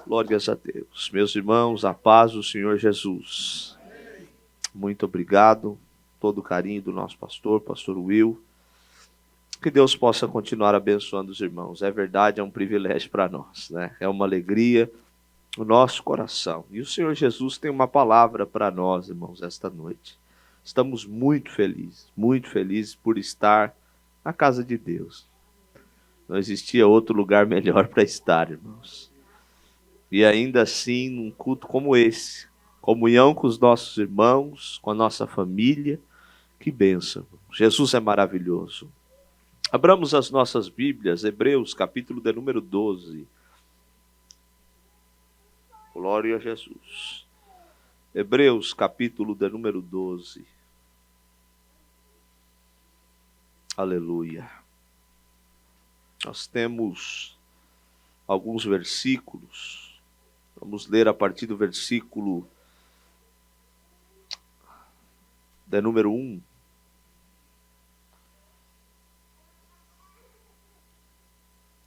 Glórias a Deus. Meus irmãos, a paz do Senhor Jesus. Muito obrigado, todo o carinho do nosso pastor Will. Que Deus possa continuar abençoando os irmãos. É verdade, é um privilégio para nós, né? É uma alegria no nosso coração. E o Senhor Jesus tem uma palavra para nós, irmãos, esta noite. Estamos muito felizes por estar na casa de Deus. Não existia outro lugar melhor para estar, irmãos. E ainda assim, num culto como esse, comunhão com os nossos irmãos, com a nossa família, que bênção. Jesus é maravilhoso. Abramos as nossas Bíblias, Hebreus, capítulo de número 12. Glória a Jesus. Hebreus, capítulo de número 12. Aleluia. Nós temos alguns versículos. Vamos ler a partir do versículo de número 1.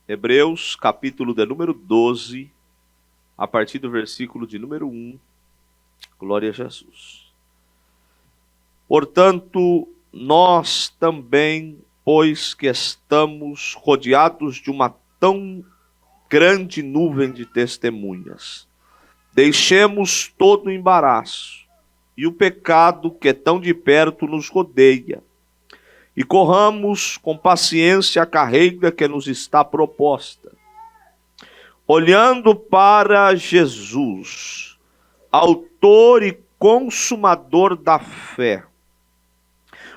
Hebreus, capítulo de número 12, a partir do versículo de número 1. Glória a Jesus. Portanto, nós também, pois que estamos rodeados de uma tão grande nuvem de testemunhas, deixemos todo o embaraço e o pecado que tão de perto nos rodeia, e corramos com paciência a carreira que nos está proposta, olhando para Jesus, autor e consumador da fé,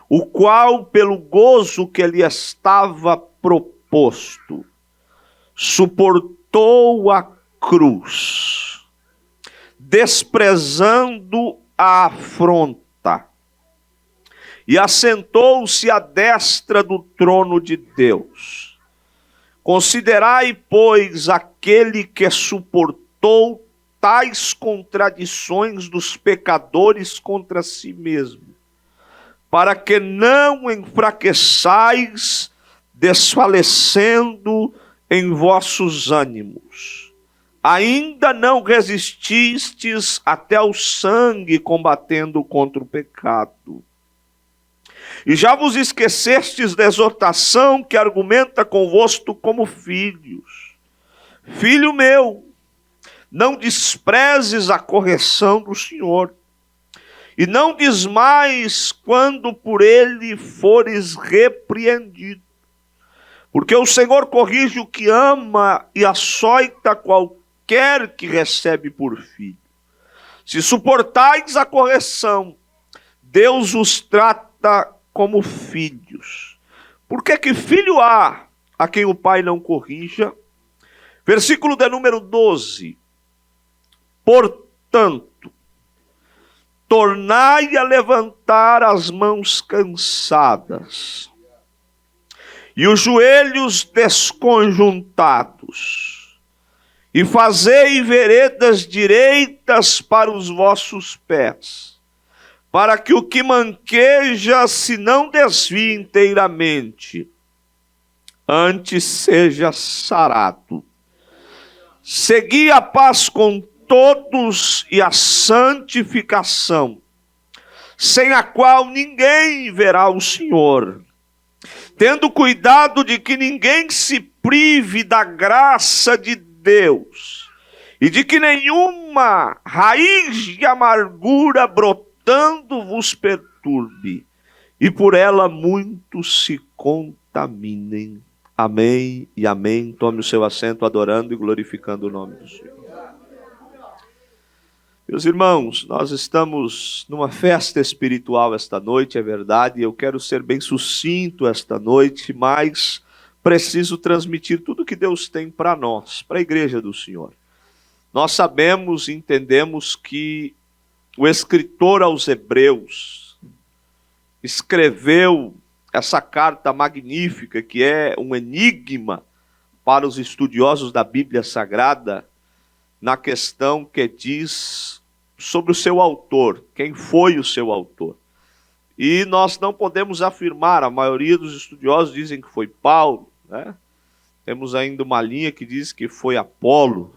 o qual, pelo gozo que lhe estava proposto, suportou a cruz, desprezando a afronta, e assentou-se à destra do trono de Deus. Considerai, pois, aquele que suportou tais contradições dos pecadores contra si mesmo, para que não enfraqueçais, desfalecendo em vossos ânimos. Ainda não resististes até ao sangue, combatendo contra o pecado. E já vos esquecestes da exortação que argumenta convosco como filhos. Filho meu, não desprezes a correção do Senhor, e não desmaies quando por ele fores repreendido. Porque o Senhor corrige o que ama e açoita qualquer que recebe por filho. Se suportais a correção, Deus os trata como filhos. Por que filho há a quem o pai não corrija? Versículo de número 12. Portanto, tornai a levantar as mãos cansadas e os joelhos desconjuntados, e fazei veredas direitas para os vossos pés, para que o que manqueja se não desvie inteiramente, antes seja sarado. Segui a paz com todos e a santificação, sem a qual ninguém verá o Senhor, tendo cuidado de que ninguém se prive da graça de Deus, e de que nenhuma raiz de amargura brotando vos perturbe, e por ela muitos se contaminem. Amém e amém. Tome o seu assento, adorando e glorificando o nome do Senhor. Meus irmãos, nós estamos numa festa espiritual esta noite, é verdade, eu quero ser bem sucinto esta noite, mas preciso transmitir tudo que Deus tem para nós, para a igreja do Senhor. Nós sabemos e entendemos que o escritor aos Hebreus escreveu essa carta magnífica, que é um enigma para os estudiosos da Bíblia Sagrada, na questão que diz sobre o seu autor, quem foi o seu autor. E nós não podemos afirmar, a maioria dos estudiosos dizem que foi Paulo, né? Temos ainda uma linha que diz que foi Apolo,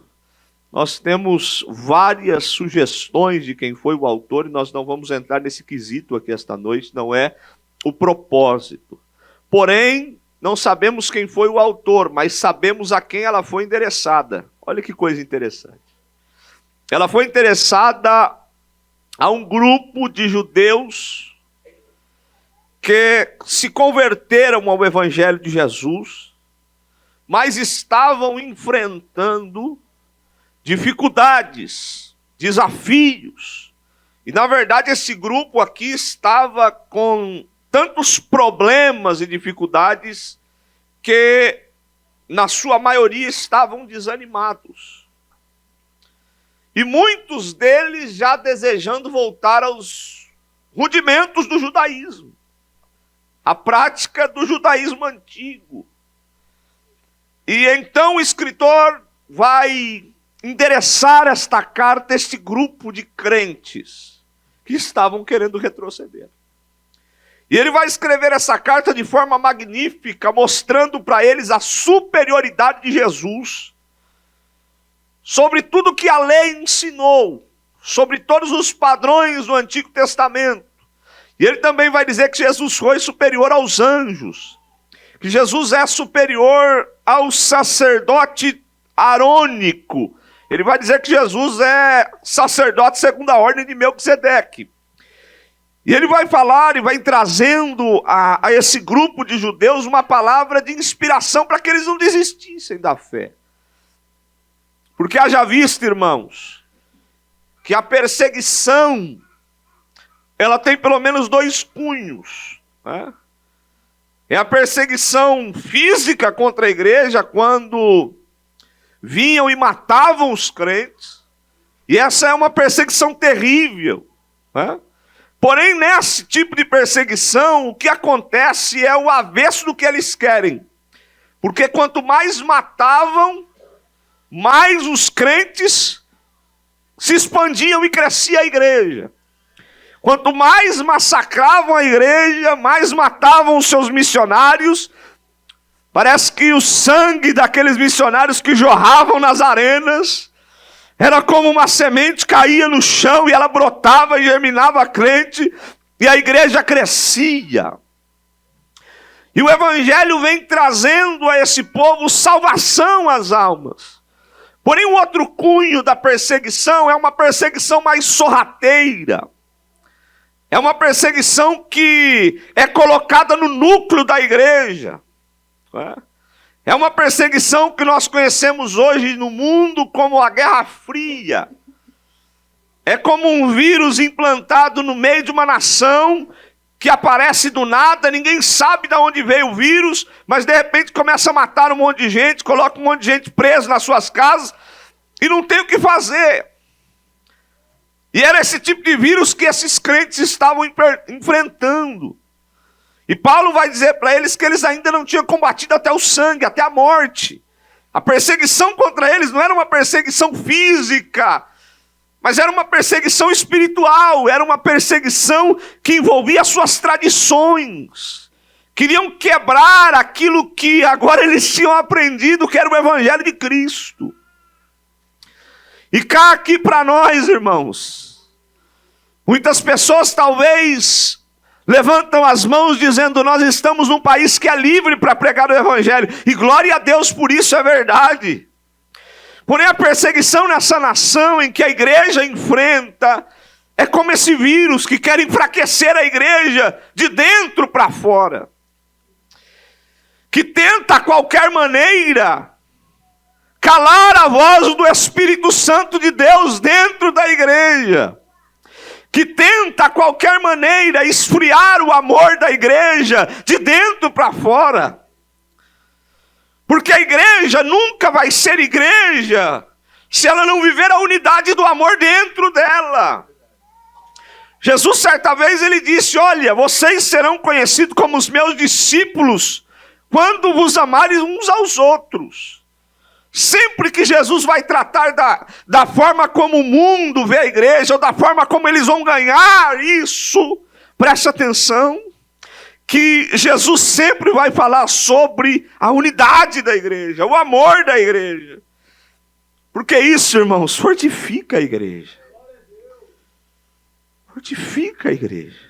Nós temos várias sugestões de quem foi o autor e nós não vamos entrar nesse quesito aqui esta noite, não é o propósito. Porém, não sabemos quem foi o autor, mas sabemos a quem ela foi endereçada. Olha que coisa interessante. Ela foi endereçada a um grupo de judeus que se converteram ao Evangelho de Jesus, mas estavam enfrentando dificuldades, desafios. E, na verdade, esse grupo aqui estava com tantos problemas e dificuldades que, na sua maioria, estavam desanimados. E muitos deles já desejando voltar aos rudimentos do judaísmo, a prática do judaísmo antigo. E então o escritor vai endereçar esta carta a este grupo de crentes que estavam querendo retroceder. E ele vai escrever essa carta de forma magnífica, mostrando para eles a superioridade de Jesus sobre tudo que a lei ensinou, sobre todos os padrões do Antigo Testamento. E ele também vai dizer que Jesus foi superior aos anjos, que Jesus é superior ao sacerdote arônico. Ele vai dizer que Jesus é sacerdote segundo a ordem de Melquisedeque. E ele vai falar e vai trazendo a esse grupo de judeus uma palavra de inspiração para que eles não desistissem da fé. Porque haja visto, irmãos, que a perseguição, ela tem pelo menos dois cunhos, né? É a perseguição física contra a igreja, quando vinham e matavam os crentes, e essa é uma perseguição terrível, né? Porém, nesse tipo de perseguição, o que acontece é o avesso do que eles querem. Porque quanto mais matavam, mais os crentes se expandiam e crescia a igreja. Quanto mais massacravam a igreja, mais matavam os seus missionários. Parece que o sangue daqueles missionários que jorravam nas arenas era como uma semente, caía no chão e ela brotava e germinava crente, e a igreja crescia. E o evangelho vem trazendo a esse povo salvação às almas. Porém, o outro cunho da perseguição é uma perseguição mais sorrateira. É uma perseguição que é colocada no núcleo da igreja. É uma perseguição que nós conhecemos hoje no mundo como a Guerra Fria. É como um vírus implantado no meio de uma nação que aparece do nada, ninguém sabe de onde veio o vírus, mas de repente começa a matar um monte de gente, coloca um monte de gente preso nas suas casas e não tem o que fazer. E era esse tipo de vírus que esses crentes estavam enfrentando. E Paulo vai dizer para eles que eles ainda não tinham combatido até o sangue, até a morte. A perseguição contra eles não era uma perseguição física, mas era uma perseguição espiritual, era uma perseguição que envolvia as suas tradições. Queriam quebrar aquilo que agora eles tinham aprendido, que era o Evangelho de Cristo. E cá aqui para nós, irmãos, muitas pessoas talvez levantam as mãos dizendo: nós estamos num país que é livre para pregar o Evangelho. E glória a Deus por isso, é verdade. Porém, a perseguição nessa nação em que a igreja enfrenta é como esse vírus que quer enfraquecer a igreja de dentro para fora. Que tenta, a qualquer maneira, calar a voz do Espírito Santo de Deus dentro da igreja. Que tenta, a qualquer maneira, esfriar o amor da igreja de dentro para fora. Porque a igreja nunca vai ser igreja se ela não viver a unidade do amor dentro dela. Jesus, certa vez, ele disse: olha, vocês serão conhecidos como os meus discípulos quando vos amarem uns aos outros. Sempre que Jesus vai tratar da forma como o mundo vê a igreja, ou da forma como eles vão ganhar isso, preste atenção, que Jesus sempre vai falar sobre a unidade da igreja, o amor da igreja. Porque isso, irmãos, fortifica a igreja. Fortifica a igreja.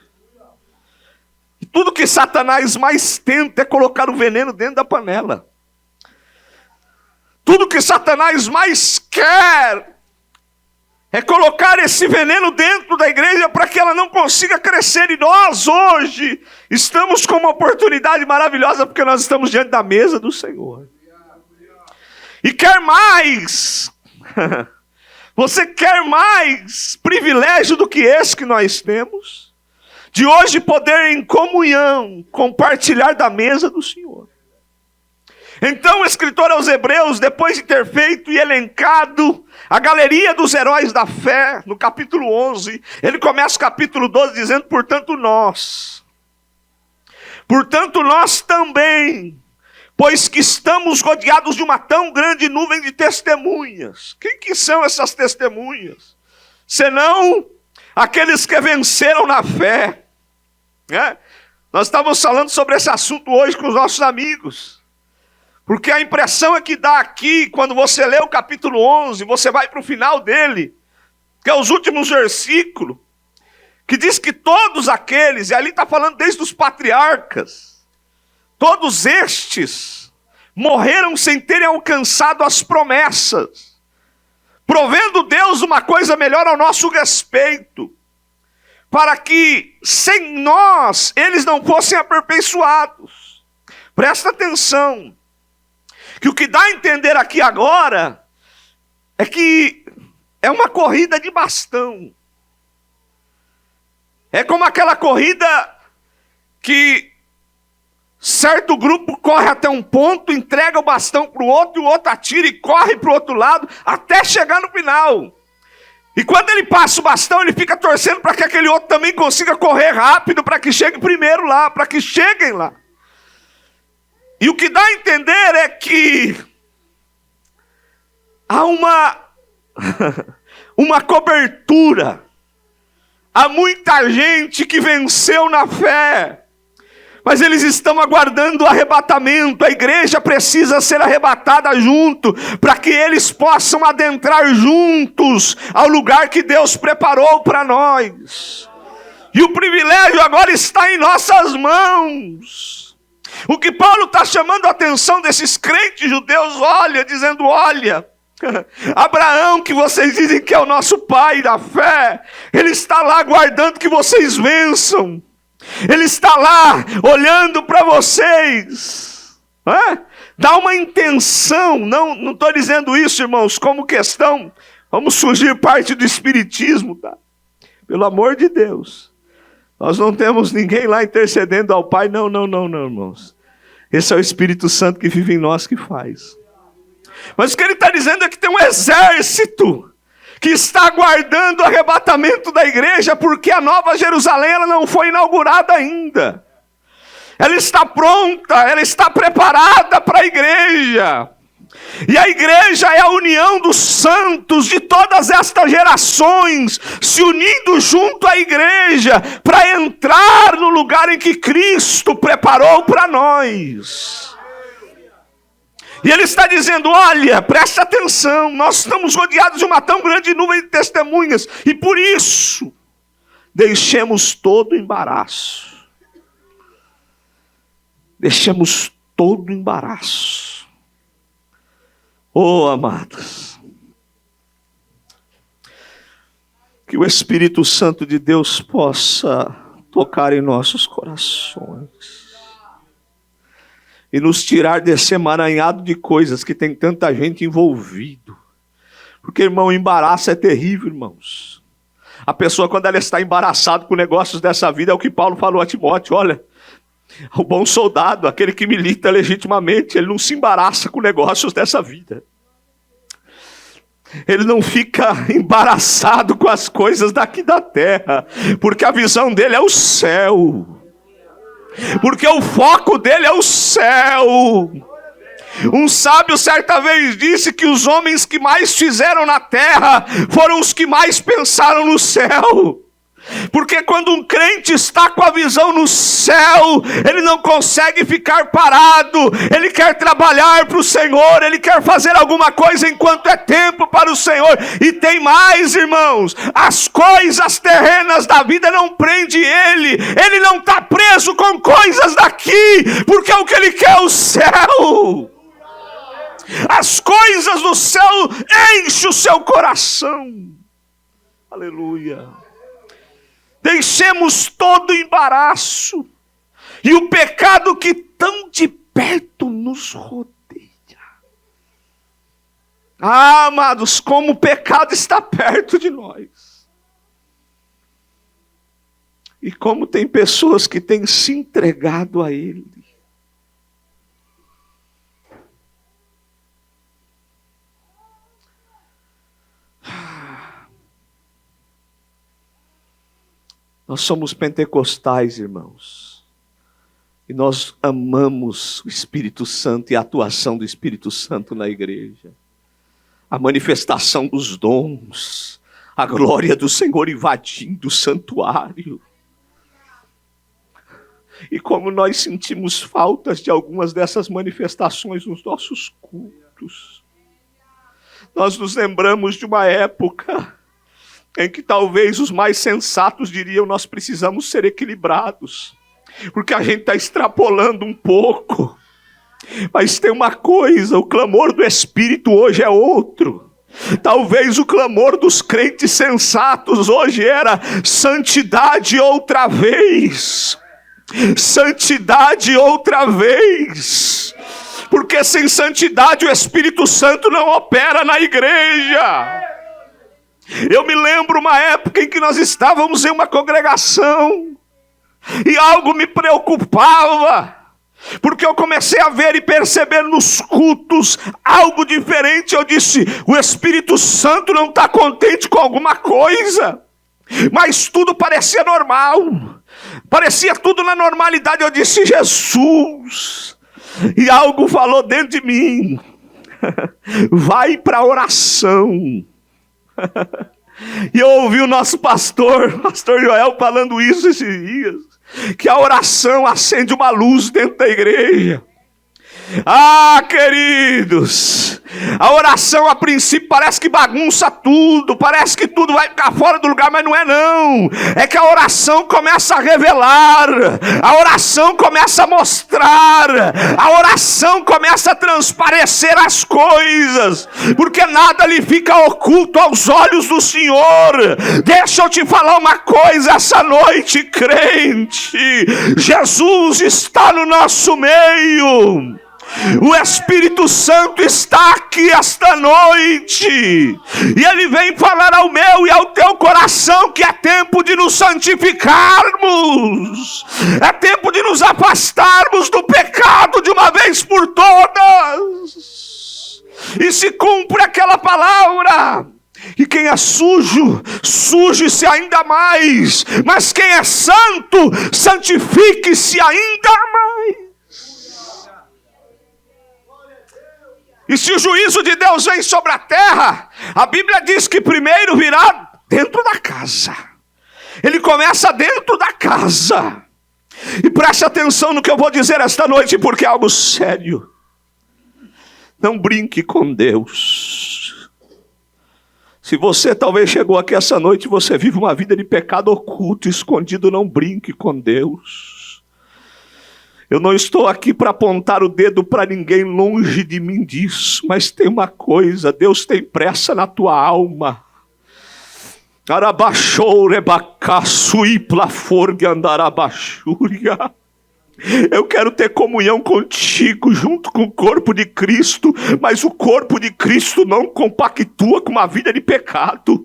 E tudo que Satanás mais tenta é colocar o veneno dentro da panela. Tudo que Satanás mais quer é colocar esse veneno dentro da igreja para que ela não consiga crescer. E nós hoje estamos com uma oportunidade maravilhosa porque nós estamos diante da mesa do Senhor. E quer mais? Você quer mais privilégio do que esse que nós temos? De hoje poder em comunhão compartilhar da mesa do Senhor. Então o escritor aos Hebreus, depois de ter feito e elencado a galeria dos heróis da fé, no capítulo 11, ele começa o capítulo 12 dizendo, portanto nós também, pois que estamos rodeados de uma tão grande nuvem de testemunhas. Quem que são essas testemunhas? Senão aqueles que venceram na fé. Nós estávamos falando sobre esse assunto hoje com os nossos amigos. Porque a impressão é que dá aqui, quando você lê o capítulo 11, você vai para o final dele, que é os últimos versículos, que diz que todos aqueles, e ali está falando desde os patriarcas, todos estes morreram sem terem alcançado as promessas, provendo Deus uma coisa melhor ao nosso respeito, para que sem nós eles não fossem aperfeiçoados. Presta atenção, que o que dá a entender aqui agora é que é uma corrida de bastão. É como aquela corrida que certo grupo corre até um ponto, entrega o bastão para o outro, e o outro atira e corre para o outro lado, até chegar no final. E quando ele passa o bastão, ele fica torcendo para que aquele outro também consiga correr rápido, para que chegue primeiro lá, para que cheguem lá. E o que dá a entender é que há uma cobertura. Há muita gente que venceu na fé, mas eles estão aguardando o arrebatamento. A igreja precisa ser arrebatada junto, para que eles possam adentrar juntos ao lugar que Deus preparou para nós. E o privilégio agora está em nossas mãos. O que Paulo está chamando a atenção desses crentes judeus, dizendo, olha, Abraão, que vocês dizem que é o nosso pai da fé, ele está lá aguardando que vocês vençam. Ele está lá olhando para vocês. Dá uma intenção, não estou dizendo isso, irmãos, como questão, vamos surgir parte do espiritismo, tá? Pelo amor de Deus. Nós não temos ninguém lá intercedendo ao Pai, não, irmãos. Esse é o Espírito Santo que vive em nós que faz. Mas o que ele está dizendo é que tem um exército que está aguardando o arrebatamento da igreja, porque a Nova Jerusalém ela não foi inaugurada ainda. Ela está pronta, ela está preparada para a igreja. E a igreja é a união dos santos de todas estas gerações, se unindo junto à igreja, para entrar no lugar em que Cristo preparou para nós. E ele está dizendo, olha, presta atenção, nós estamos rodeados de uma tão grande nuvem de testemunhas, e por isso, deixemos todo embaraço. Deixemos todo embaraço. Oh, amados, que o Espírito Santo de Deus possa tocar em nossos corações e nos tirar desse emaranhado de coisas que tem tanta gente envolvido. Porque, irmão, embaraço é terrível, irmãos. A pessoa, quando ela está embaraçada com negócios dessa vida, é o que Paulo falou a Timóteo, olha, o bom soldado, aquele que milita legitimamente, ele não se embaraça com negócios dessa vida. Ele não fica embaraçado com as coisas daqui da terra, porque a visão dele é o céu. Porque o foco dele é o céu. Um sábio certa vez disse que os homens que mais fizeram na terra foram os que mais pensaram no céu. Porque quando um crente está com a visão no céu, ele não consegue ficar parado, ele quer trabalhar para o Senhor, ele quer fazer alguma coisa enquanto é tempo para o Senhor. E tem mais, irmãos, as coisas terrenas da vida não prendem ele não está preso com coisas daqui, porque o que ele quer é o céu. As coisas do céu enchem o seu coração. Aleluia. Deixemos todo o embaraço e o pecado que tão de perto nos rodeia. Ah, amados, como o pecado está perto de nós. E como tem pessoas que têm se entregado a ele. Nós somos pentecostais, irmãos, e nós amamos o Espírito Santo e a atuação do Espírito Santo na igreja, a manifestação dos dons, a glória do Senhor invadindo o santuário. E como nós sentimos faltas de algumas dessas manifestações nos nossos cultos, nós nos lembramos de uma época em que talvez os mais sensatos diriam: nós precisamos ser equilibrados, porque a gente está extrapolando um pouco. Mas tem uma coisa, o clamor do Espírito hoje é outro. Talvez o clamor dos crentes sensatos hoje era santidade outra vez. Santidade outra vez. Porque sem santidade o Espírito Santo não opera na igreja. Eu me lembro uma época em que nós estávamos em uma congregação e algo me preocupava, porque eu comecei a ver e perceber nos cultos algo diferente. Eu disse: o Espírito Santo não está contente com alguma coisa, mas tudo parecia normal, parecia tudo na normalidade. Eu disse: Jesus, e algo falou dentro de mim: vai para a oração. E eu ouvi o nosso pastor Joel, falando isso esses dias, que a oração acende uma luz dentro da igreja. Ah, queridos, a oração a princípio parece que bagunça tudo, parece que tudo vai ficar fora do lugar, mas não é não. É que a oração começa a revelar, a oração começa a mostrar, a oração começa a transparecer as coisas, porque nada lhe fica oculto aos olhos do Senhor. Deixa eu te falar uma coisa essa noite, crente: Jesus está no nosso meio. O Espírito Santo está aqui esta noite, e Ele vem falar ao meu e ao teu coração que é tempo de nos santificarmos, é tempo de nos afastarmos do pecado de uma vez por todas, e se cumpre aquela palavra: e quem é sujo, suje-se ainda mais, mas quem é santo, santifique-se ainda mais. E se o juízo de Deus vem sobre a terra, a Bíblia diz que primeiro virá dentro da casa. Ele começa dentro da casa. E preste atenção no que eu vou dizer esta noite, porque é algo sério. Não brinque com Deus. Se você talvez chegou aqui essa noite e você vive uma vida de pecado oculto, escondido, não brinque com Deus. Eu não estou aqui para apontar o dedo para ninguém, longe de mim disso, mas tem uma coisa: Deus tem pressa na tua alma. Eu quero ter comunhão contigo, junto com o corpo de Cristo, mas o corpo de Cristo não compactua com uma vida de pecado.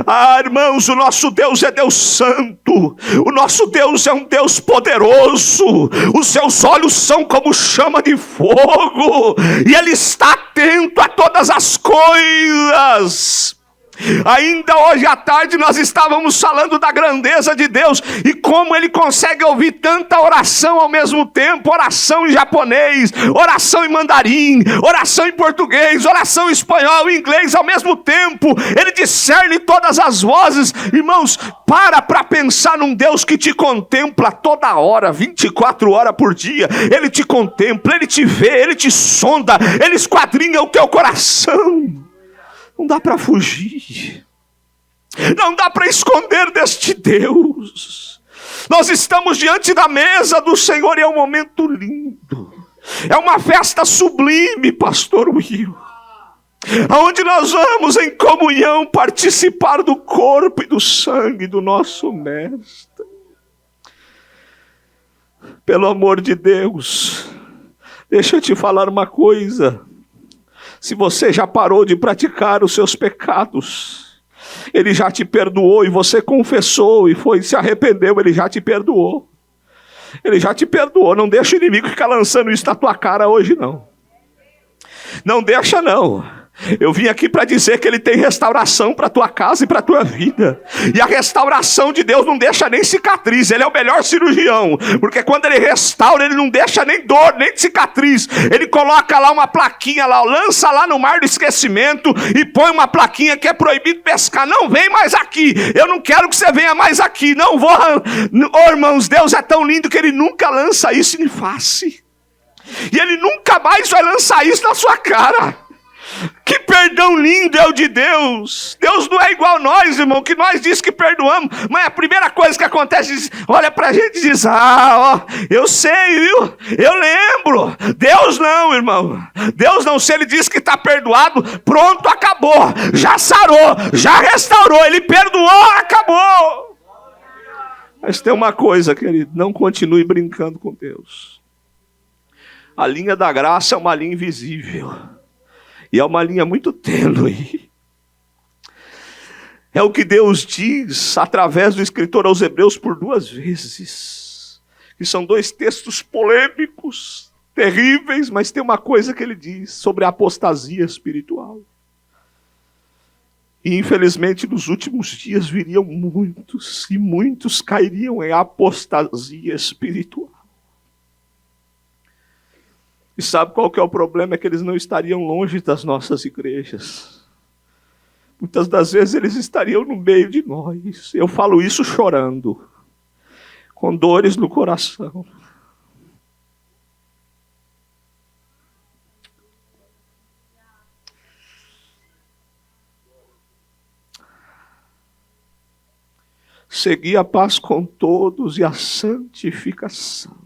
Ah, irmãos, o nosso Deus é Deus santo, o nosso Deus é um Deus poderoso, os seus olhos são como chama de fogo, e Ele está atento a todas as coisas. Ainda hoje à tarde nós estávamos falando da grandeza de Deus e como Ele consegue ouvir tanta oração ao mesmo tempo, oração em japonês, oração em mandarim, oração em português, oração em espanhol, em inglês ao mesmo tempo. Ele discerne todas as vozes. Irmãos, para pensar num Deus que te contempla toda hora, 24 horas por dia. Ele te contempla, Ele te vê, Ele te sonda, Ele esquadrinha o teu coração. Não dá para fugir. Não dá para esconder deste Deus. Nós estamos diante da mesa do Senhor e é um momento lindo. É uma festa sublime, pastor Will. Onde nós vamos em comunhão participar do corpo e do sangue do nosso Mestre. Pelo amor de Deus, deixa eu te falar uma coisa. Se você já parou de praticar os seus pecados, Ele já te perdoou e você confessou e se arrependeu, Ele já te perdoou. Ele já te perdoou. Não deixa o inimigo ficar lançando isso na tua cara hoje, não. Não deixa, não. Eu vim aqui para dizer que Ele tem restauração para a tua casa e para a tua vida. E a restauração de Deus não deixa nem cicatriz. Ele é o melhor cirurgião. Porque quando Ele restaura, Ele não deixa nem dor, nem cicatriz. Ele coloca lá uma plaquinha, lá, lança lá no mar do esquecimento e põe uma plaquinha que é proibido pescar. Não vem mais aqui. Eu não quero que você venha mais aqui. Não vou. Oh, irmãos, Deus é tão lindo que Ele nunca lança isso em face. E Ele nunca mais vai lançar isso na sua cara. Que perdão lindo é o de Deus. Deus não é igual a nós, irmão, que nós diz que perdoamos, mas a primeira coisa que acontece, olha pra gente e diz, eu sei, viu? Eu lembro. Deus não, irmão. Deus não, se Ele diz que está perdoado, pronto, acabou. Já sarou, já restaurou, Ele perdoou, acabou. Mas tem uma coisa, querido, não continue brincando com Deus. A linha da graça é uma linha invisível. E é uma linha muito tênue. É o que Deus diz através do escritor aos Hebreus por 2 vezes. Que são 2 textos polêmicos, terríveis, mas tem uma coisa que ele diz sobre a apostasia espiritual. E infelizmente nos últimos dias viriam muitos, e muitos cairiam em apostasia espiritual. E sabe qual que é o problema? É que eles não estariam longe das nossas igrejas. Muitas das vezes eles estariam no meio de nós. Eu falo isso chorando, com dores no coração. Segui a paz com todos e a santificação.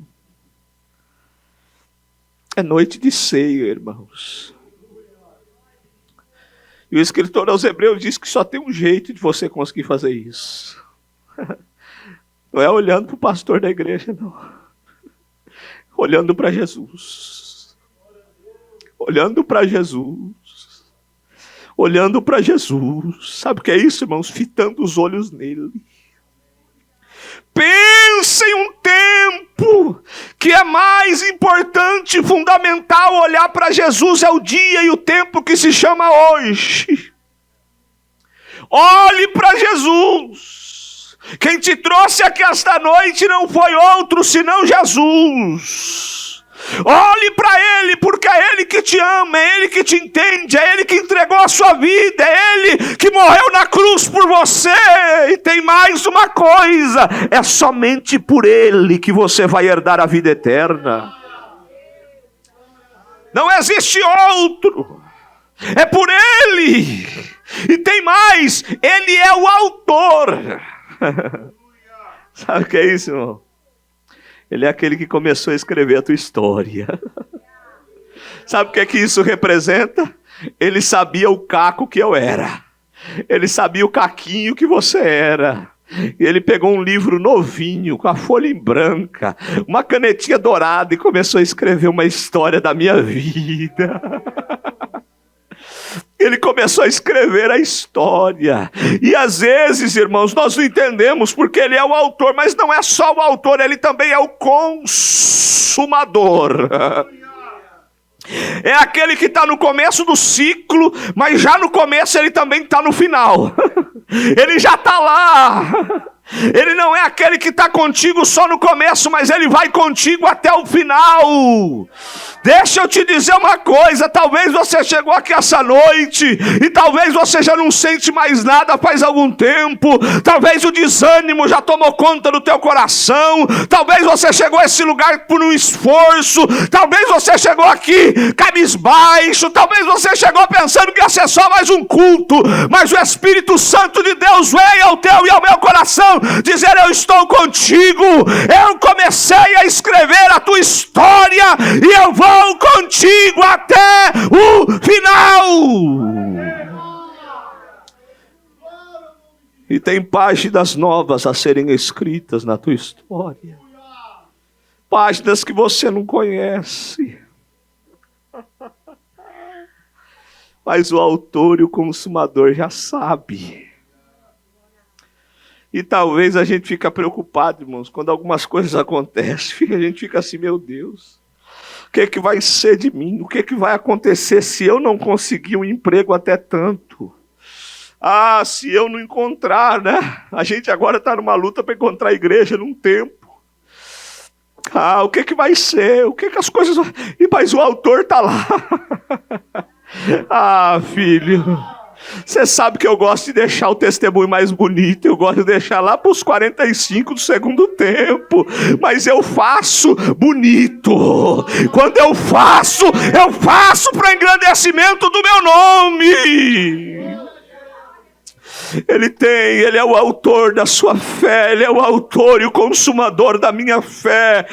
É noite de ceia, irmãos. E o escritor aos Hebreus diz que só tem um jeito de você conseguir fazer isso. Não é olhando para o pastor da igreja, não. Olhando para Jesus. Olhando para Jesus. Olhando para Jesus. Sabe o que é isso, irmãos? Fitando os olhos nele. Pensa em um tempo que é mais importante, fundamental, olhar para Jesus, é o dia e o tempo que se chama hoje. Olhe para Jesus. Quem te trouxe aqui esta noite não foi outro senão Jesus. Olhe para Ele, porque é Ele que te ama, é Ele que te entende, é Ele que entregou a sua vida, é Ele que morreu na cruz por você. E tem mais uma coisa, é somente por Ele que você vai herdar a vida eterna. Não existe outro, é por Ele. E tem mais, Ele é o autor. Sabe o que é isso, irmão? Ele é aquele que começou a escrever a tua história. Sabe o que é que isso representa? Ele sabia o caco que eu era. Ele sabia o caquinho que você era. E ele pegou um livro novinho, com a folha em branca, uma canetinha dourada e começou a escrever uma história da minha vida. Ele começou a escrever a história. E às vezes, irmãos, nós não entendemos porque ele é o autor, mas não é só o autor, ele também é o consumador. É aquele que está no começo do ciclo, mas já no começo ele também está no final. Ele já está lá. Ele não é aquele que está contigo só no começo, mas ele vai contigo até o final. Deixa eu te dizer uma coisa, talvez você chegou aqui essa noite e talvez você já não sente mais nada faz algum tempo, talvez o desânimo já tomou conta do teu coração, talvez você chegou a esse lugar por um esforço, talvez você chegou aqui cabisbaixo, talvez você chegou pensando que ia ser só mais um culto, mas o Espírito Santo de Deus veio ao teu e ao meu coração dizer: eu estou contigo, eu comecei a escrever a tua história e eu vou contigo até o final. E tem páginas novas a serem escritas na tua história, páginas que você não conhece, mas o autor e o consumador já sabe. E talvez a gente fica preocupado, irmãos, quando algumas coisas acontecem, a gente fica assim: meu Deus, o que vai ser de mim? O que vai acontecer se eu não conseguir um emprego até tanto? Ah, se eu não encontrar, né? A gente agora está numa luta para encontrar a igreja num tempo. Ah, o que vai ser? O que as coisas... Mas o autor está lá. Ah, filho... Você sabe que eu gosto de deixar o testemunho mais bonito, eu gosto de deixar lá para os 45 do segundo tempo, mas eu faço bonito. Quando eu faço para engrandecimento do meu nome. Ele é o autor da sua fé, ele é o autor e o consumador da minha fé.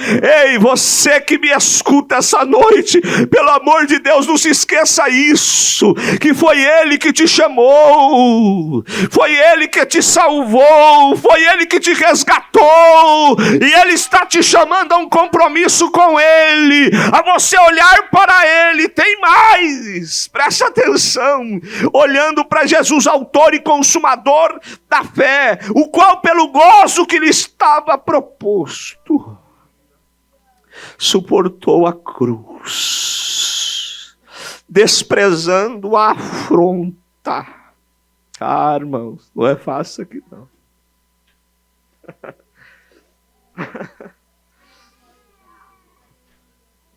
Ei, você que me escuta essa noite, pelo amor de Deus, não se esqueça isso, que foi ele que te chamou, foi ele que te salvou, foi ele que te resgatou, e ele está te chamando a um compromisso com ele, a você olhar para ele. Tem mais, preste atenção, olhando para Jesus, autor e consumador da fé, o qual pelo gozo que lhe estava proposto, suportou a cruz, desprezando a afronta. Ah, irmãos, não é fácil aqui não.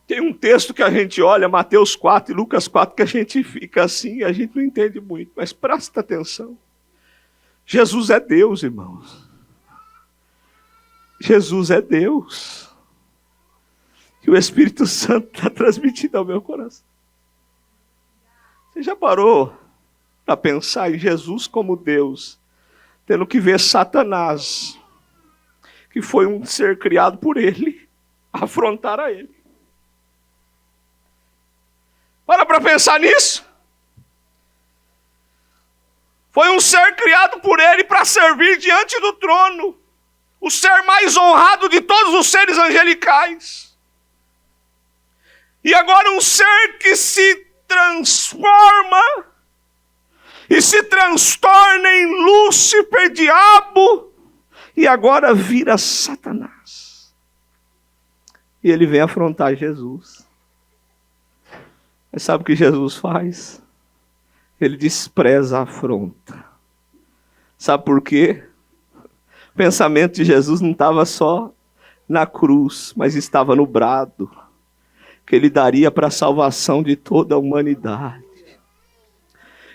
Tem um texto que a gente olha, Mateus 4 e Lucas 4, que a gente fica assim, a gente não entende muito, mas presta atenção. Jesus é Deus, irmãos. Jesus é Deus. E o Espírito Santo está transmitido ao meu coração. Você já parou para pensar em Jesus como Deus, tendo que ver Satanás, que foi um ser criado por ele, afrontar a ele? Para pensar nisso. Foi um ser criado por ele para servir diante do trono. O ser mais honrado de todos os seres angelicais. E agora um ser que se transforma e se transtorna em Lúcifer, diabo, e agora vira Satanás. E ele vem afrontar Jesus. Mas sabe o que Jesus faz? Ele despreza a afronta. Sabe por quê? O pensamento de Jesus não estava só na cruz, mas estava no brado que ele daria para a salvação de toda a humanidade.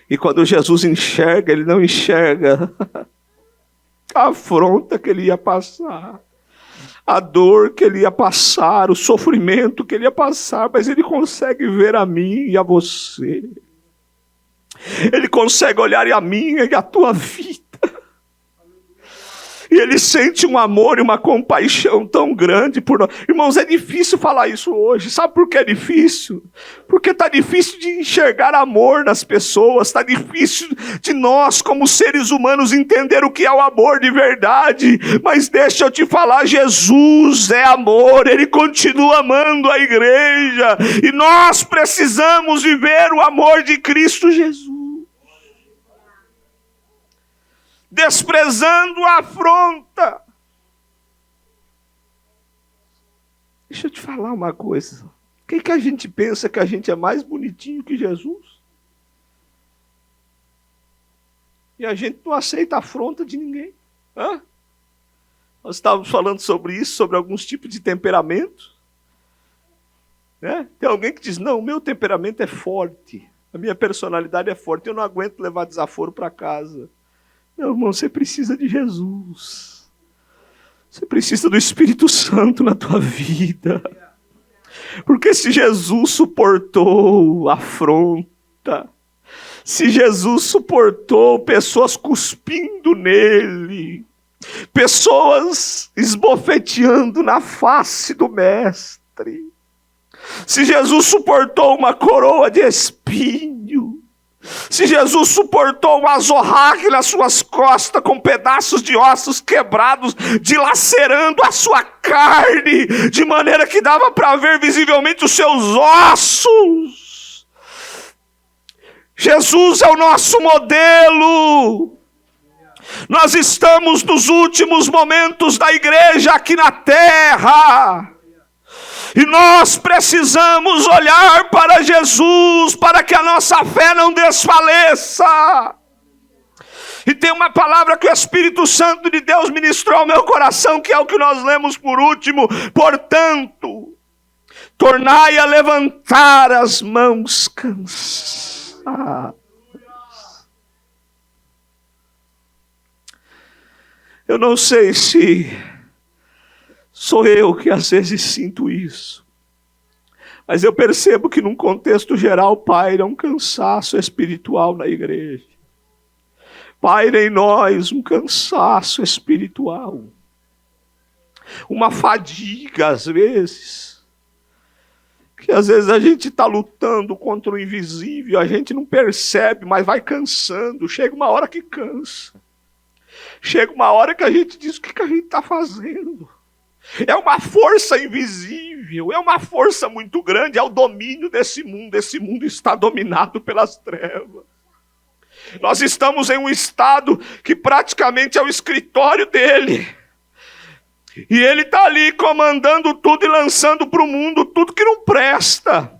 E quando Jesus enxerga, ele não enxerga a afronta que ele ia passar, a dor que ele ia passar, o sofrimento que ele ia passar, mas ele consegue ver a mim e a você. Ele consegue olhar a minha e a tua vida. E ele sente um amor e uma compaixão tão grande por nós. Irmãos, é difícil falar isso hoje. Sabe por que é difícil? Porque está difícil de enxergar amor nas pessoas. Está difícil de nós, como seres humanos, entender o que é o amor de verdade. Mas deixa eu te falar, Jesus é amor. Ele continua amando a igreja. E nós precisamos viver o amor de Cristo Jesus. Desprezando a afronta. Deixa eu te falar uma coisa. O que a gente pensa que a gente é mais bonitinho que Jesus? E a gente não aceita a afronta de ninguém. Hã? Nós estávamos falando sobre isso, sobre alguns tipos de temperamento. Né? Tem alguém que diz, não, o meu temperamento é forte, a minha personalidade é forte, eu não aguento levar desaforo para casa. Meu irmão, você precisa de Jesus. Você precisa do Espírito Santo na tua vida. Porque se Jesus suportou afronta, se Jesus suportou pessoas cuspindo nele, pessoas esbofeteando na face do Mestre, se Jesus suportou uma coroa de espinho, se Jesus suportou um azorrague nas suas costas com pedaços de ossos quebrados, dilacerando a sua carne, de maneira que dava para ver visivelmente os seus ossos. Jesus é o nosso modelo. Nós estamos nos últimos momentos da igreja aqui na terra. E nós precisamos olhar para Jesus, para que a nossa fé não desfaleça. E tem uma palavra que o Espírito Santo de Deus ministrou ao meu coração, que é o que nós lemos por último. Portanto, tornai a levantar as mãos cansadas. Eu não sei se sou eu que às vezes sinto isso. Mas eu percebo que num contexto geral paira um cansaço espiritual na igreja. Paira em nós um cansaço espiritual. Uma fadiga às vezes. Que às vezes a gente está lutando contra o invisível, a gente não percebe, mas vai cansando. Chega uma hora que cansa. Chega uma hora que a gente diz, o que a gente está fazendo? É uma força invisível, é uma força muito grande, é o domínio desse mundo. Esse mundo está dominado pelas trevas. Nós estamos em um estado que praticamente é o escritório dele. E ele está ali comandando tudo e lançando para o mundo tudo que não presta.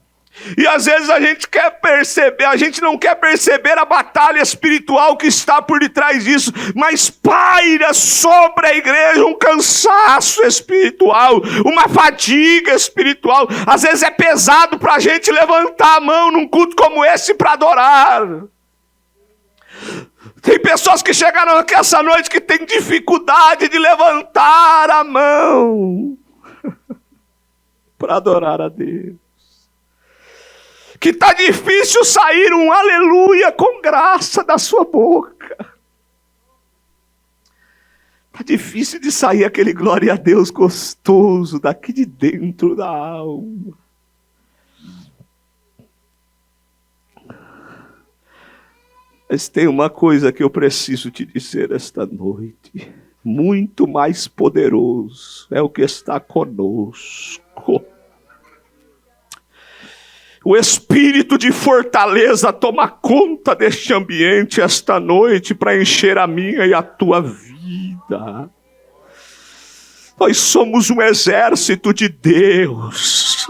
E às vezes a gente não quer perceber a batalha espiritual que está por detrás disso, mas paira sobre a igreja um cansaço espiritual, uma fadiga espiritual. Às vezes é pesado para a gente levantar a mão num culto como esse para adorar. Tem pessoas que chegaram aqui essa noite que têm dificuldade de levantar a mão para adorar a Deus. Que está difícil sair um aleluia com graça da sua boca. Está difícil de sair aquele glória a Deus gostoso daqui de dentro da alma. Mas tem uma coisa que eu preciso te dizer esta noite. Muito mais poderoso é o que está conosco. O espírito de fortaleza toma conta deste ambiente esta noite para encher a minha e a tua vida. Nós somos um exército de Deus.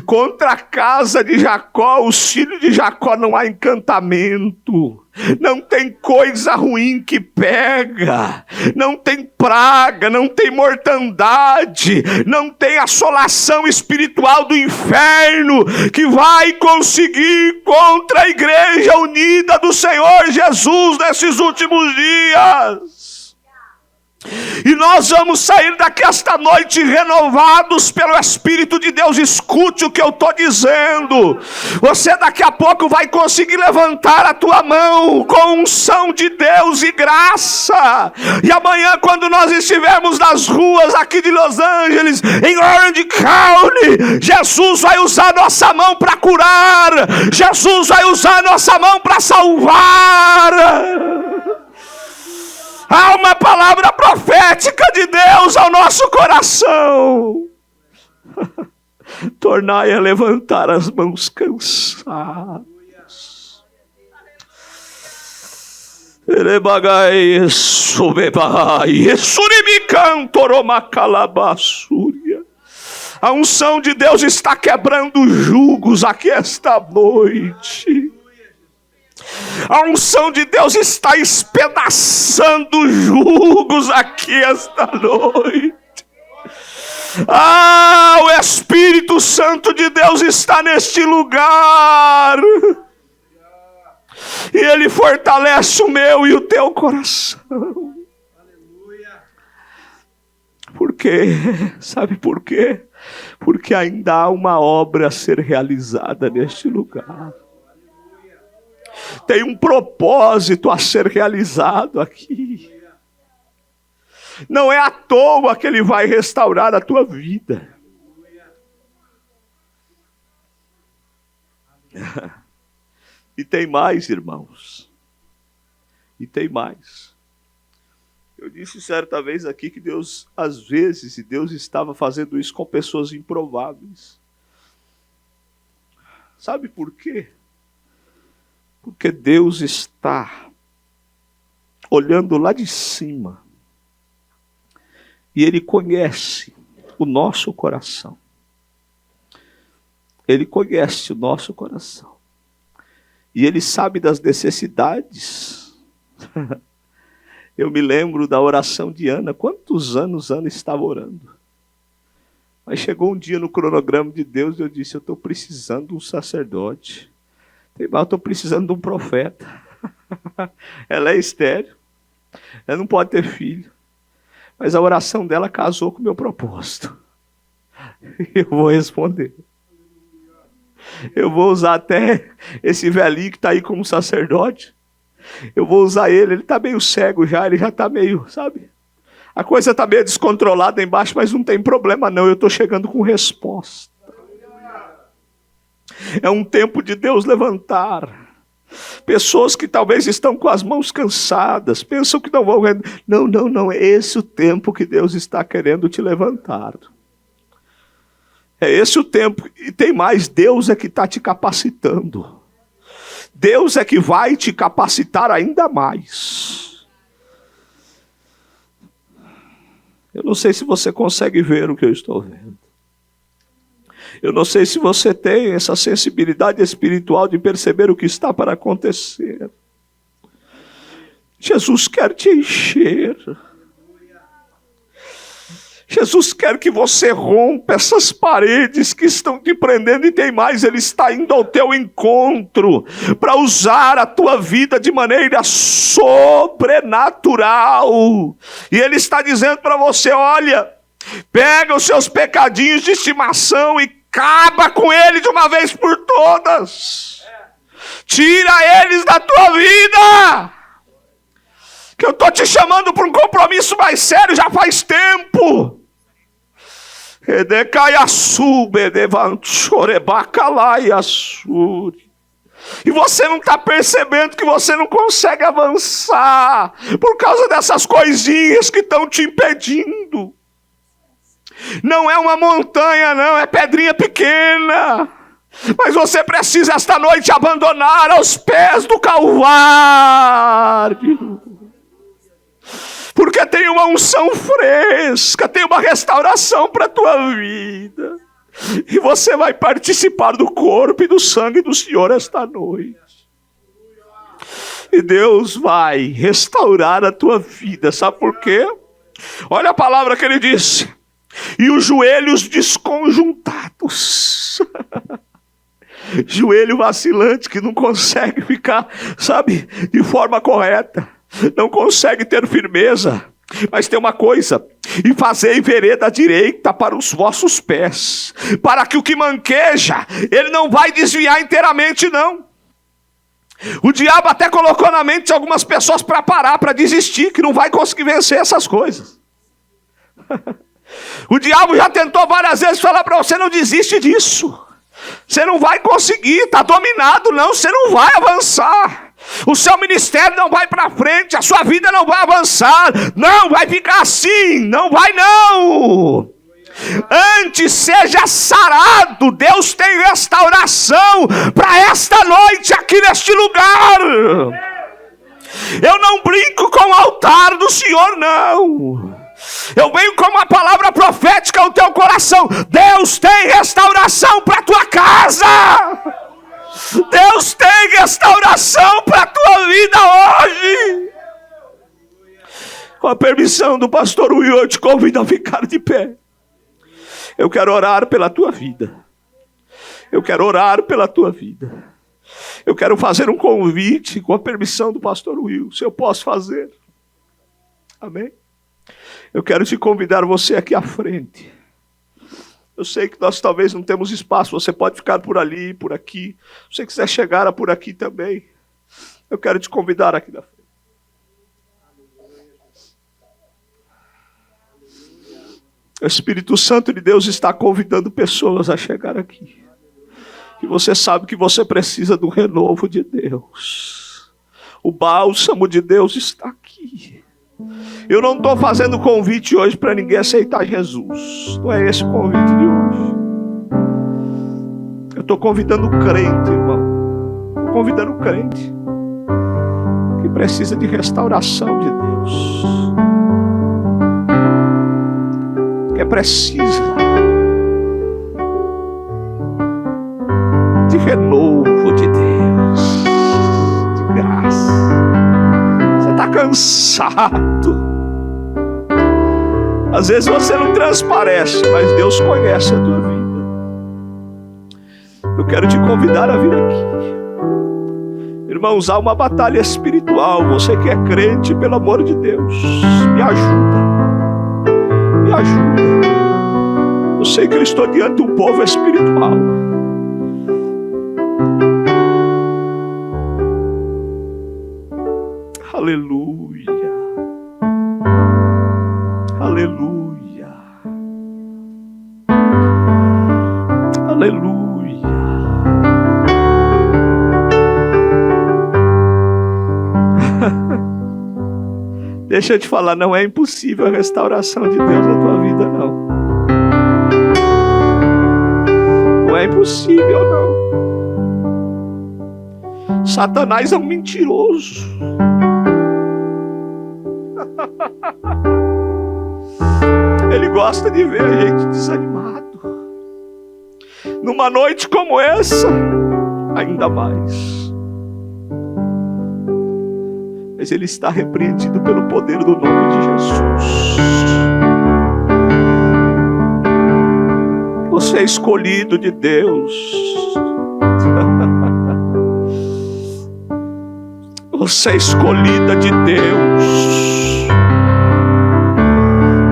Contra a casa de Jacó, os filhos de Jacó, não há encantamento. Não tem coisa ruim que pega. Não tem praga, não tem mortandade. Não tem assolação espiritual do inferno que vai conseguir contra a igreja unida do Senhor Jesus nesses últimos dias. E nós vamos sair daqui esta noite renovados pelo Espírito de Deus. Escute o que eu estou dizendo. Você daqui a pouco vai conseguir levantar a tua mão com unção de Deus e graça. E amanhã, quando nós estivermos nas ruas aqui de Los Angeles, em Orange County, Jesus vai usar nossa mão para curar. Jesus vai usar nossa mão para salvar. Há uma palavra profética de Deus ao nosso coração. Tornai a levantar as mãos cansadas. A unção de Deus está quebrando julgos aqui esta noite. A unção de Deus está espedaçando julgos aqui esta noite. O Espírito Santo de Deus está neste lugar. E Ele fortalece o meu e o teu coração. Por quê? Sabe por quê? Porque ainda há uma obra a ser realizada neste lugar. Tem um propósito a ser realizado aqui. Não é à toa que Ele vai restaurar a tua vida. E tem mais, irmãos. E tem mais. Eu disse certa vez aqui que Deus, às vezes, Deus estava fazendo isso com pessoas improváveis. Sabe por quê? Porque Deus está olhando lá de cima. E Ele conhece o nosso coração. Ele conhece o nosso coração. E Ele sabe das necessidades. Eu me lembro da oração de Ana. Quantos anos Ana estava orando? Mas chegou um dia no cronograma de Deus e eu disse, eu estou precisando de um sacerdote. Eu estou precisando de um profeta. Ela é estéril. Ela não pode ter filho. Mas a oração dela casou com o meu propósito. Eu vou responder. Eu vou usar até esse velhinho que está aí como sacerdote. Eu vou usar ele está meio cego já, ele já está meio, sabe? A coisa está meio descontrolada embaixo, mas não tem problema não, eu estou chegando com resposta. É um tempo de Deus levantar pessoas que talvez estão com as mãos cansadas, pensam que não vão... Não, é esse o tempo que Deus está querendo te levantar. É esse o tempo, e tem mais, Deus é que está te capacitando. Deus é que vai te capacitar ainda mais. Eu não sei se você consegue ver o que eu estou vendo. Eu não sei se você tem essa sensibilidade espiritual de perceber o que está para acontecer. Jesus quer te encher. Jesus quer que você rompa essas paredes que estão te prendendo e tem mais, Ele está indo ao teu encontro para usar a tua vida de maneira sobrenatural. E Ele está dizendo para você, olha, pega os seus pecadinhos de estimação e acaba com ele de uma vez por todas. Tira eles da tua vida. Que eu estou te chamando para um compromisso mais sério já faz tempo. E você não está percebendo que você não consegue avançar por causa dessas coisinhas que estão te impedindo. Não é uma montanha, não, é pedrinha pequena. Mas você precisa esta noite abandonar aos pés do Calvário. Porque tem uma unção fresca, tem uma restauração para a tua vida. E você vai participar do corpo e do sangue do Senhor esta noite. E Deus vai restaurar a tua vida, sabe por quê? Olha a palavra que Ele disse. E os joelhos desconjuntados. Joelho vacilante que não consegue ficar, sabe, de forma correta. Não consegue ter firmeza. Mas tem uma coisa: e fazei vereda direita para os vossos pés, para que o que manqueja, ele não vai desviar inteiramente não. O diabo até colocou na mente de algumas pessoas para parar, para desistir, que não vai conseguir vencer essas coisas. O diabo já tentou várias vezes falar para você, não desiste disso. Você não vai conseguir, está dominado, não, você não vai avançar. O seu ministério não vai para frente, a sua vida não vai avançar. Não, vai ficar assim, não vai não. Antes seja sarado, Deus tem restauração para esta noite aqui neste lugar. Eu não brinco com o altar do Senhor, não. Eu venho com uma palavra profética ao teu coração. Deus tem restauração para a tua casa. Deus tem restauração para a tua vida hoje. Com a permissão do pastor Will, eu te convido a ficar de pé. Eu quero orar pela tua vida. Eu quero orar pela tua vida. Eu quero fazer um convite com a permissão do pastor Will. Se eu posso fazer. Amém? Eu quero te convidar você aqui à frente. Eu sei que nós talvez não temos espaço. Você pode ficar por ali, por aqui. Se você quiser chegar por aqui também. Eu quero te convidar aqui da frente. O Espírito Santo de Deus está convidando pessoas a chegar aqui. E você sabe que você precisa do renovo de Deus. O bálsamo de Deus está aqui. Eu não estou fazendo convite hoje para ninguém aceitar Jesus. Não é esse o convite de hoje. Eu estou convidando o crente, irmão. Estou convidando o crente que precisa de restauração de Deus. Que precisa de renovo de Deus, de graça. Você está cansado. Às vezes você não transparece, mas Deus conhece a tua vida. Eu quero te convidar a vir aqui. Irmãos, há uma batalha espiritual. Você que é crente, pelo amor de Deus, me ajuda. Me ajuda. Eu sei que eu estou diante de um povo espiritual. Aleluia. Aleluia. Aleluia. Deixa eu te falar, não é impossível a restauração de Deus na tua vida, não. Não é impossível, não. Satanás é um mentiroso. Ele gosta de ver a gente desanimado. Numa noite como essa, ainda mais. Mas ele está repreendido pelo poder do nome de Jesus. Você é escolhido de Deus. Você é escolhida de Deus.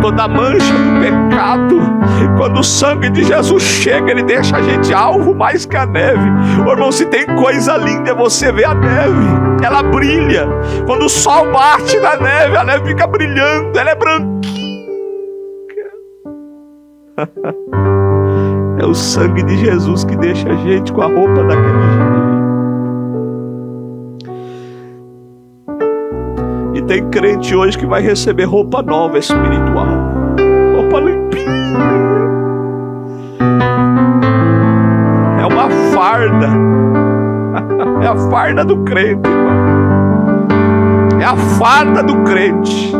Toda mancha do pecado, quando o sangue de Jesus chega, ele deixa a gente alvo mais que a neve. Ô, irmão, se tem coisa linda é você ver a neve. Ela brilha. Quando o sol bate na neve, a neve fica brilhando. Ela é branquinha. É o sangue de Jesus que deixa a gente com a roupa daquele jeito. E tem crente hoje que vai receber roupa nova espiritual. Roupa limpinha. É uma farda. É a farda do crente, irmão. É a farda do crente.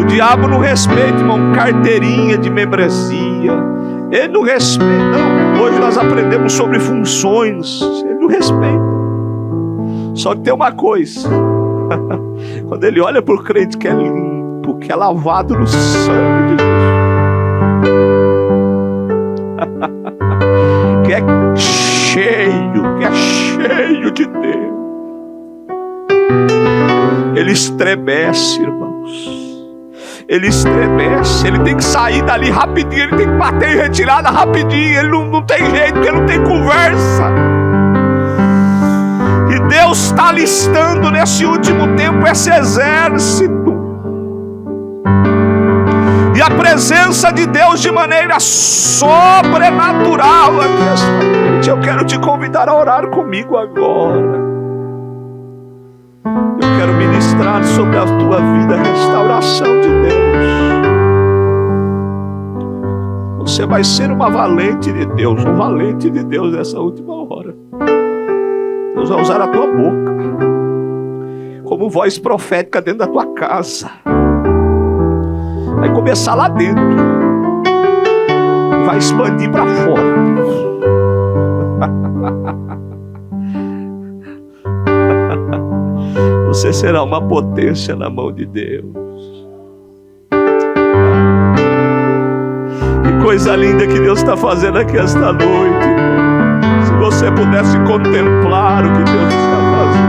O diabo não respeita, irmão, carteirinha de membresia. Ele não respeita, não. Hoje nós aprendemos sobre funções. Ele não respeita. Só que tem uma coisa. Quando ele olha para o crente que é limpo, que é lavado no sangue de Jesus, que é cheio de Deus, ele estremece, irmãos. Ele estremece, ele tem que sair dali rapidinho, ele tem que bater em retirada rapidinho, ele não tem jeito, porque não tem conversa. E Deus está alistando nesse último tempo esse exército. E a presença de Deus de maneira sobrenatural aqui esta noite. Eu quero te convidar a orar comigo agora. Eu quero ministrar sobre a tua vida a restauração de Deus. Você vai ser uma valente de Deus, um valente de Deus nessa última hora. Deus vai usar a tua boca como voz profética dentro da tua casa. começar lá dentro e vai expandir para fora. Você será uma potência na mão de Deus. Que coisa linda que Deus está fazendo aqui esta noite. Se você pudesse contemplar o que Deus está fazendo.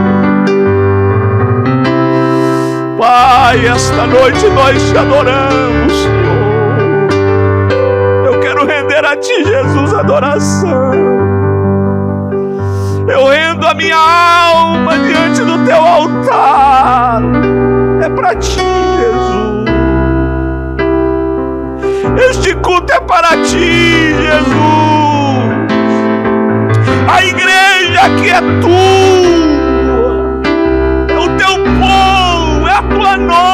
Pai, esta noite nós te adoramos, Senhor. Eu quero render a Ti, Jesus, adoração. Eu rendo a minha alma diante do Teu altar. É para Ti, Jesus. Este culto é para Ti, Jesus. A igreja aqui é Tua. É o Teu povo, é a Tua noiva.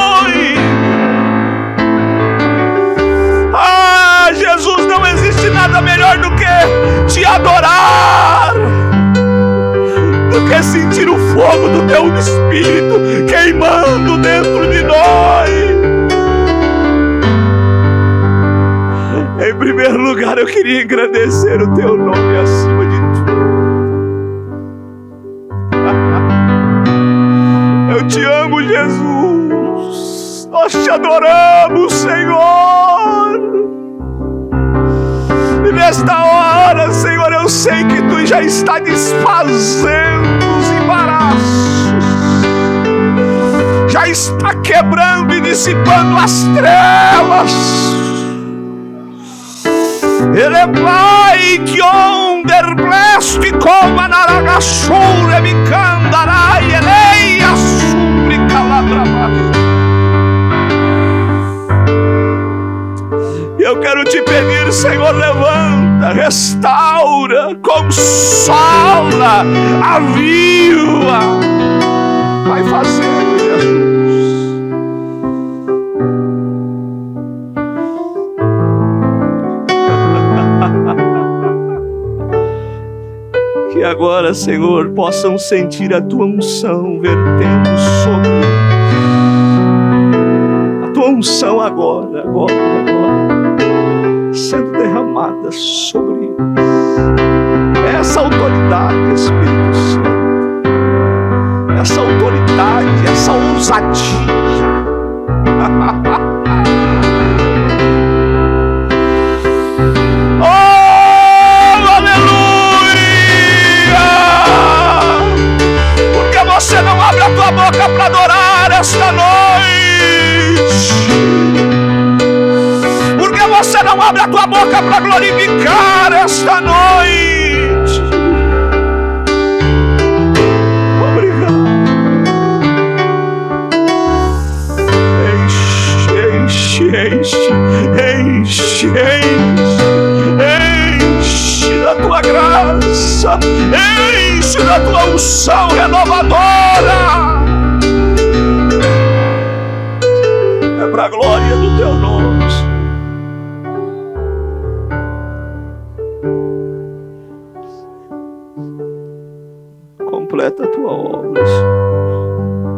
Ah, Jesus, não existe nada melhor do que Te adorar, do que sentir o fogo do Teu Espírito queimando dentro de nós. Em primeiro lugar, eu queria engrandecer o Teu nome acima de tudo. Eu Te amo, Jesus. Nós Te adoramos, Senhor. E nesta hora, Senhor, eu sei que Tu já está desfazendo os embaraços, já está quebrando e dissipando as trevas. Ele é Pai que onder bleste como a naragassura me candarai elei a súplica labrabassa. Eu quero Te pedir, Senhor, levanta, restaura, consola, aviva. Vai fazendo, Jesus. Que agora, Senhor, possam sentir a Tua unção vertendo sobre eles. A Tua unção agora, sendo derramada sobre eles. Essa autoridade, Espírito Santo, essa autoridade, essa ousadia. Oh, aleluia! Porque você não abre a tua boca para adorar esta noite? Porque você não abre a tua boca para glorificar esta noite? Obrigado. Enche, enche, enche da Tua graça, enche da Tua unção renovadora. É para a glória do Teu nome. Completa a Tua obra,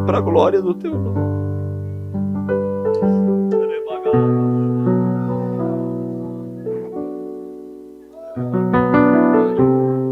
para a glória do Teu nome.